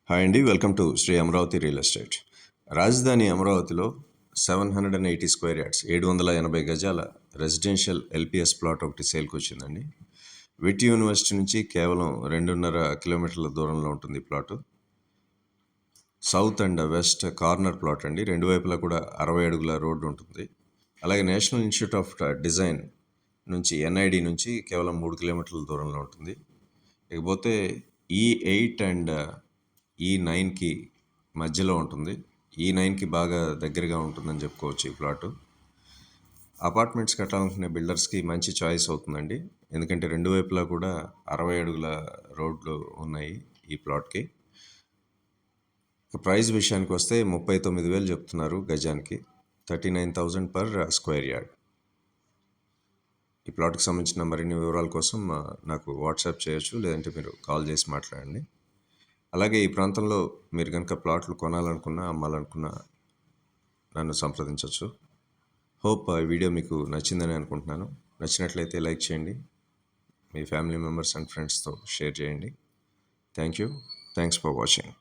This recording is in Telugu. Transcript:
హాయ్ అండి, welcome to Shri Amaravati real estate. రాజధాని అమరావతిలో 780 స్క్వేర్ యార్డ్స్ 780 గజాల రెసిడెన్షియల్ ఎల్పిఎస్ ప్లాట్ ఒకటి సేల్కి వచ్చిందండి. విట్ యూనివర్సిటీ నుంచి కేవలం 2.5 కిలోమీటర్ల దూరంలో ఉంటుంది ఈ plot. South and west corner plot అండి. రెండు వైపులా కూడా 60 అడుగుల రోడ్డు ఉంటుంది. అలాగే నేషనల్ ఇన్స్టిట్యూట్ ఆఫ్ డిజైన్ నుంచి ఎన్ఐడి నుంచి కేవలం 3 కిలోమీటర్ల దూరంలో ఉంటుంది. ఇకపోతే E8 అండ్ E9కి మధ్యలో ఉంటుంది. E9కి బాగా దగ్గరగా ఉంటుందని చెప్పుకోవచ్చు ఈ ప్లాటు. అపార్ట్మెంట్స్ కట్టాలనుకునే బిల్డర్స్కి మంచి చాయిస్ అవుతుందండి. ఎందుకంటే రెండు వైపులా కూడా 60 అడుగుల రోడ్లు ఉన్నాయి ఈ ప్లాట్కి. ప్రైస్ విషయానికి వస్తే 39,000 చెప్తున్నారు గజానికి, 39,000 పర్ స్క్వేర్ యార్డ్. ఈ ప్లాట్కి సంబంధించిన మరిన్ని వివరాల కోసం నాకు వాట్సాప్ చేయొచ్చు, లేదంటే మీరు కాల్ చేసి మాట్లాడండి. అలాగే ఈ ప్రాంతంలో మీరు కనుక ప్లాట్లు కొనాలనుకున్నా, అమ్మాలనుకున్నా నన్ను సంప్రదించవచ్చు. హోప్ ఈ వీడియో మీకు నచ్చిందని అనుకుంటున్నాను. నచ్చినట్లయితే లైక్ చేయండి, మీ ఫ్యామిలీ మెంబర్స్ అండ్ ఫ్రెండ్స్తో షేర్ చేయండి. Thanks for watching.